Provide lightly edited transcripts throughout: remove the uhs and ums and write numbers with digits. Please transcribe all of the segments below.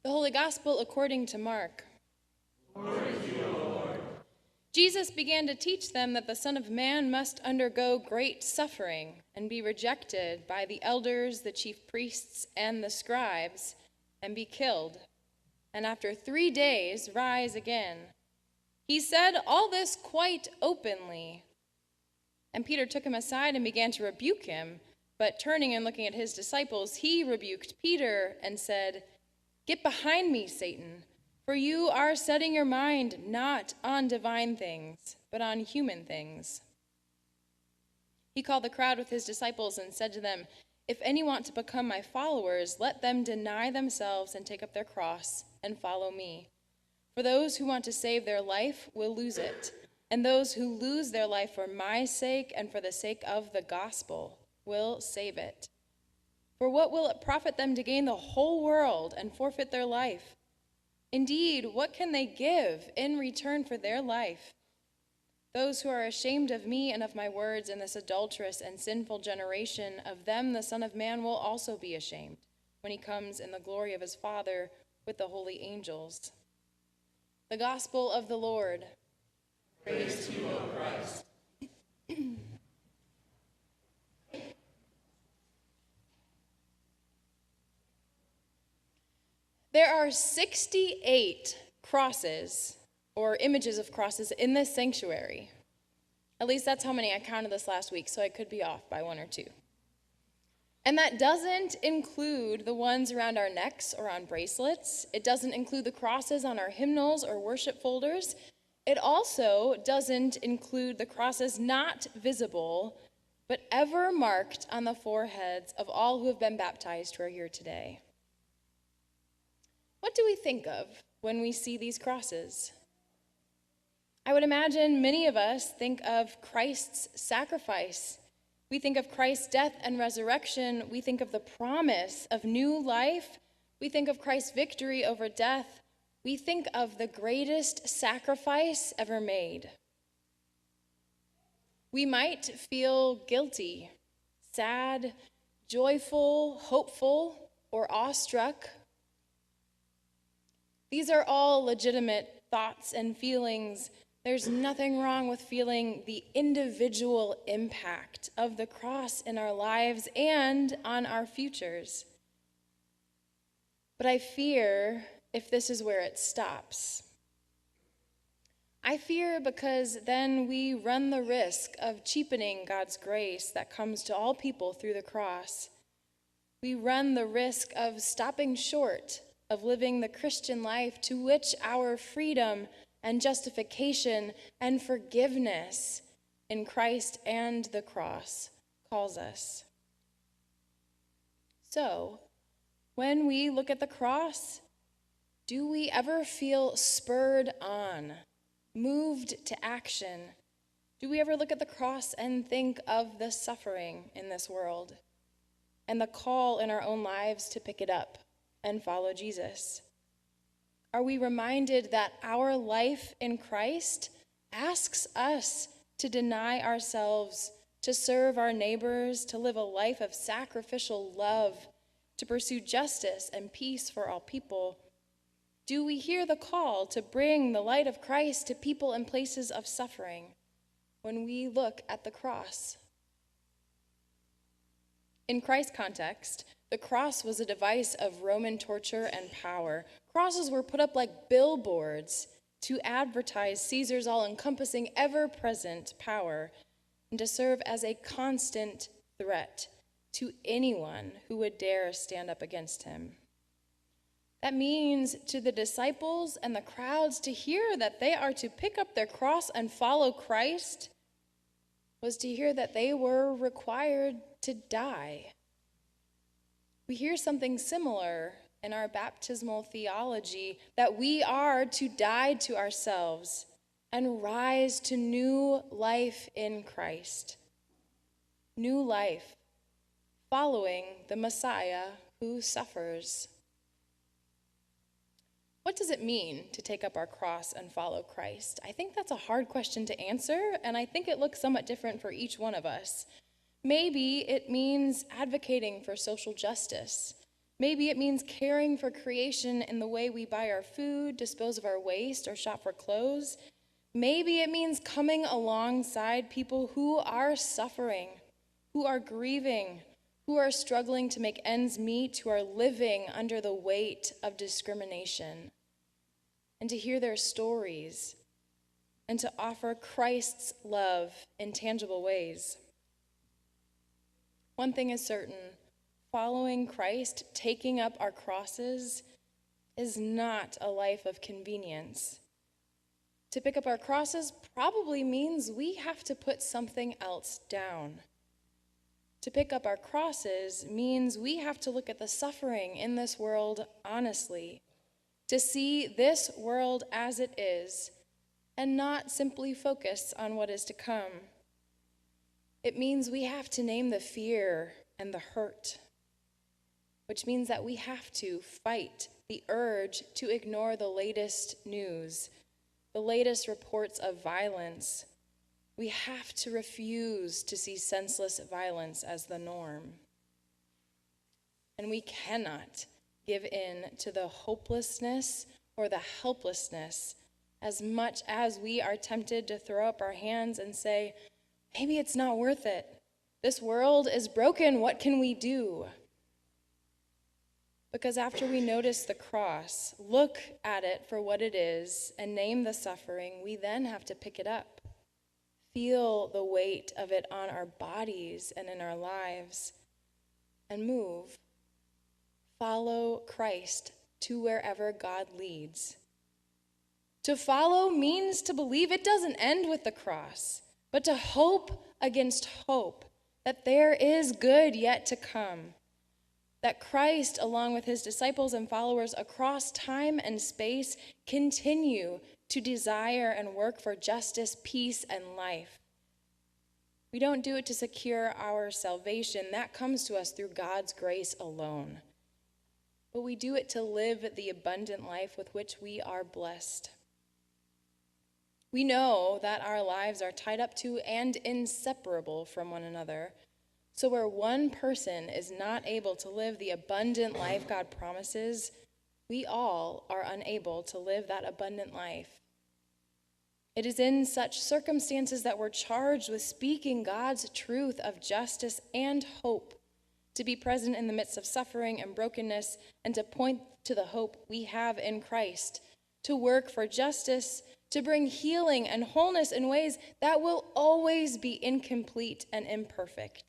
The Holy Gospel according to Mark. Glory to you, O Lord. Jesus began to teach them that the Son of Man must undergo great suffering and be rejected by the elders, the chief priests, and the scribes, and be killed, and after 3 days rise again. He said all this quite openly. And Peter took him aside and began to rebuke him, but turning and looking at his disciples, he rebuked Peter and said, "Get behind me, Satan, for you are setting your mind not on divine things, but on human things." He called the crowd with his disciples and said to them, "If any want to become my followers, let them deny themselves and take up their cross and follow me. For those who want to save their life will lose it, and those who lose their life for my sake and for the sake of the gospel will save it. For what will it profit them to gain the whole world and forfeit their life? Indeed, what can they give in return for their life? Those who are ashamed of me and of my words in this adulterous and sinful generation, of them the Son of Man will also be ashamed when he comes in the glory of his Father with the holy angels." The Gospel of the Lord. Praise to you, O Christ. There are 68 crosses, or images of crosses, in this sanctuary. At least that's how many I counted this last week, so I could be off by 1 or 2. And that doesn't include the ones around our necks or on bracelets. It doesn't include the crosses on our hymnals or worship folders. It also doesn't include the crosses not visible, but ever marked on the foreheads of all who have been baptized who are here today. What do we think of when we see these crosses? I would imagine many of us think of Christ's sacrifice. We think of Christ's death and resurrection. We think of the promise of new life. We think of Christ's victory over death. We think of the greatest sacrifice ever made. We might feel guilty, sad, joyful, hopeful, or awestruck. These are all legitimate thoughts and feelings. There's nothing wrong with feeling the individual impact of the cross in our lives and on our futures. But I fear if this is where it stops. I fear because then we run the risk of cheapening God's grace that comes to all people through the cross. We run the risk of stopping short of living the Christian life to which our freedom and justification and forgiveness in Christ and the cross calls us. So, when we look at the cross, do we ever feel spurred on, moved to action? Do we ever look at the cross and think of the suffering in this world and the call in our own lives to pick it up and follow Jesus? Are we reminded that our life in Christ asks us to deny ourselves, to serve our neighbors, to live a life of sacrificial love, to pursue justice and peace for all people? Do we hear the call to bring the light of Christ to people in places of suffering when we look at the cross? In Christ's context, the cross was a device of Roman torture and power. Crosses were put up like billboards to advertise Caesar's all-encompassing, ever-present power and to serve as a constant threat to anyone who would dare stand up against him. That means to the disciples and the crowds to hear that they are to pick up their cross and follow Christ was to hear that they were required to die. We hear something similar in our baptismal theology, that we are to die to ourselves and rise to new life in Christ. New life, following the Messiah who suffers. What does it mean to take up our cross and follow Christ? I think that's a hard question to answer, and I think it looks somewhat different for each one of us. Maybe it means advocating for social justice. Maybe it means caring for creation in the way we buy our food, dispose of our waste, or shop for clothes. Maybe it means coming alongside people who are suffering, who are grieving, who are struggling to make ends meet, who are living under the weight of discrimination, and to hear their stories, and to offer Christ's love in tangible ways. One thing is certain: following Christ, taking up our crosses, is not a life of convenience. To pick up our crosses probably means we have to put something else down. To pick up our crosses means we have to look at the suffering in this world honestly, to see this world as it is, and not simply focus on what is to come. It means we have to name the fear and the hurt, which means that we have to fight the urge to ignore the latest news, the latest reports of violence. We have to refuse to see senseless violence as the norm. And we cannot give in to the hopelessness or the helplessness as much as we are tempted to throw up our hands and say, maybe it's not worth it. This world is broken. What can we do? Because after we notice the cross, look at it for what it is, and name the suffering, we then have to pick it up. Feel the weight of it on our bodies and in our lives, and move. Follow Christ to wherever God leads. To follow means to believe it doesn't end with the cross, but to hope against hope that there is good yet to come, that Christ, along with his disciples and followers across time and space, continue to desire and work for justice, peace, and life. We don't do it to secure our salvation. That comes to us through God's grace alone. But we do it to live the abundant life with which we are blessed. We know that our lives are tied up to and inseparable from one another. So where one person is not able to live the abundant life God promises, we all are unable to live that abundant life. It is in such circumstances that we're charged with speaking God's truth of justice and hope, to be present in the midst of suffering and brokenness, and to point to the hope we have in Christ, to work for justice, to bring healing and wholeness in ways that will always be incomplete and imperfect,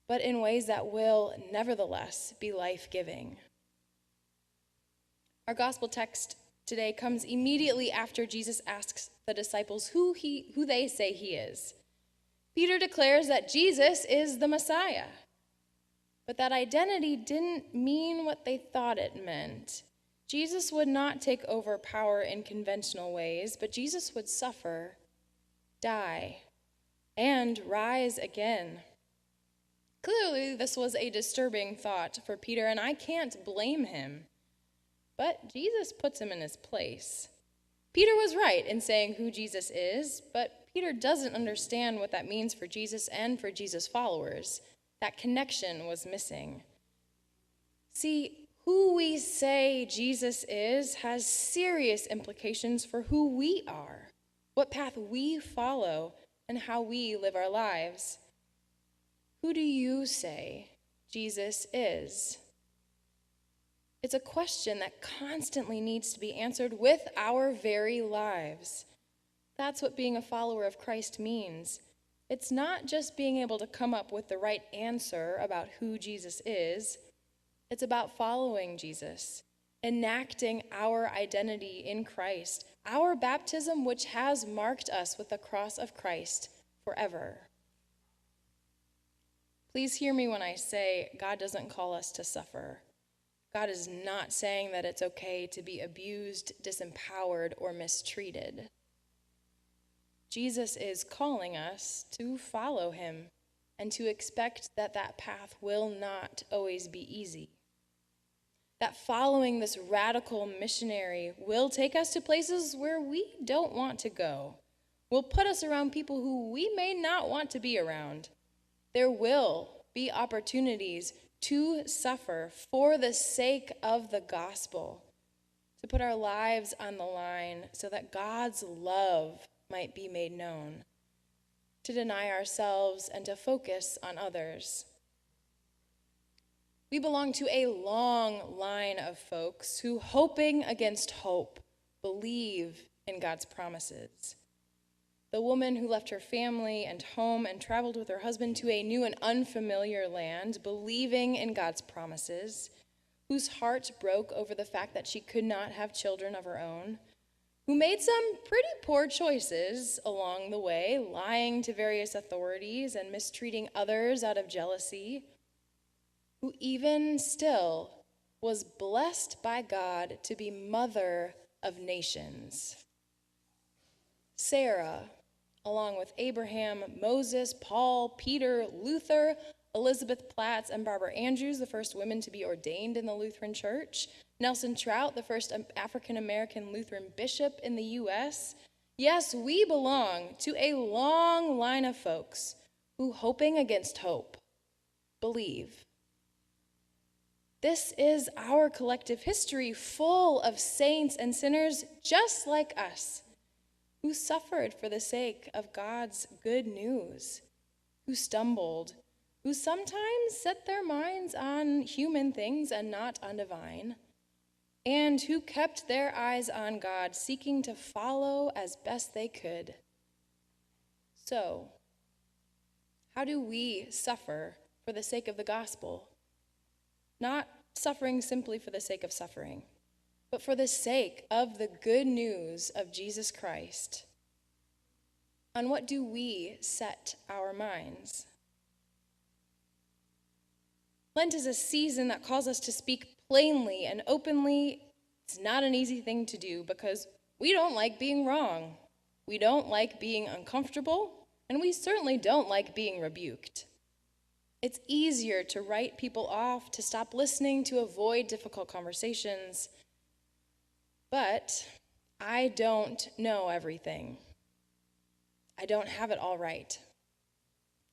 but in ways that will nevertheless be life-giving. Our gospel text today comes immediately after Jesus asks the disciples who they say he is. Peter declares that Jesus is the Messiah, but that identity didn't mean what they thought it meant. Jesus would not take over power in conventional ways, but Jesus would suffer, die, and rise again. Clearly, this was a disturbing thought for Peter, and I can't blame him. But Jesus puts him in his place. Peter was right in saying who Jesus is, but Peter doesn't understand what that means for Jesus and for Jesus' followers. That connection was missing. See, who we say Jesus is has serious implications for who we are, what path we follow, and how we live our lives. Who do you say Jesus is? It's a question that constantly needs to be answered with our very lives. That's what being a follower of Christ means. It's not just being able to come up with the right answer about who Jesus is. It's about following Jesus, enacting our identity in Christ, our baptism which has marked us with the cross of Christ forever. Please hear me when I say God doesn't call us to suffer. God is not saying that it's okay to be abused, disempowered, or mistreated. Jesus is calling us to follow him and to expect that that path will not always be easy. That following this radical missionary will take us to places where we don't want to go, will put us around people who we may not want to be around. There will be opportunities to suffer for the sake of the gospel, to put our lives on the line so that God's love might be made known, to deny ourselves and to focus on others. We belong to a long line of folks who, hoping against hope, believe in God's promises. The woman who left her family and home and traveled with her husband to a new and unfamiliar land, believing in God's promises, whose heart broke over the fact that she could not have children of her own, who made some pretty poor choices along the way, lying to various authorities and mistreating others out of jealousy, who even still was blessed by God to be mother of nations. Sarah, along with Abraham, Moses, Paul, Peter, Luther, Elizabeth Platts, and Barbara Andrews, the first women to be ordained in the Lutheran Church, Nelson Trout, the first African-American Lutheran bishop in the U.S. Yes, we belong to a long line of folks who, hoping against hope, believe. This is our collective history, full of saints and sinners just like us, who suffered for the sake of God's good news, who stumbled, who sometimes set their minds on human things and not on divine, and who kept their eyes on God, seeking to follow as best they could. So, how do we suffer for the sake of the gospel? Not suffering simply for the sake of suffering, but for the sake of the good news of Jesus Christ. On what do we set our minds? Lent is a season that calls us to speak plainly and openly. It's not an easy thing to do because we don't like being wrong. We don't like being uncomfortable, and we certainly don't like being rebuked. It's easier to write people off, to stop listening, to avoid difficult conversations. But I don't know everything. I don't have it all right.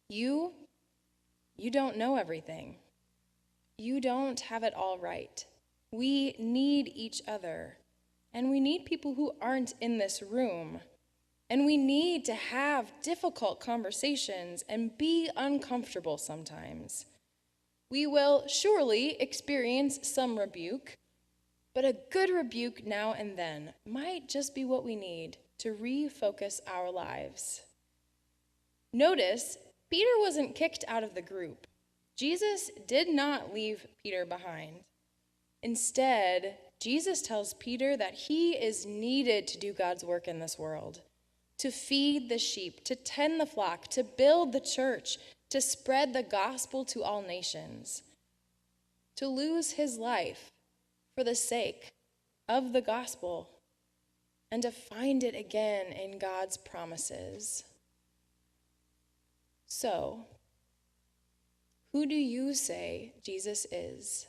You don't know everything. You don't have it all right. We need each other, and we need people who aren't in this room. And we need to have difficult conversations and be uncomfortable sometimes. We will surely experience some rebuke, but a good rebuke now and then might just be what we need to refocus our lives. Notice, Peter wasn't kicked out of the group. Jesus did not leave Peter behind. Instead, Jesus tells Peter that he is needed to do God's work in this world, to feed the sheep, to tend the flock, to build the church, to spread the gospel to all nations, to lose his life for the sake of the gospel, and to find it again in God's promises. So, who do you say Jesus is?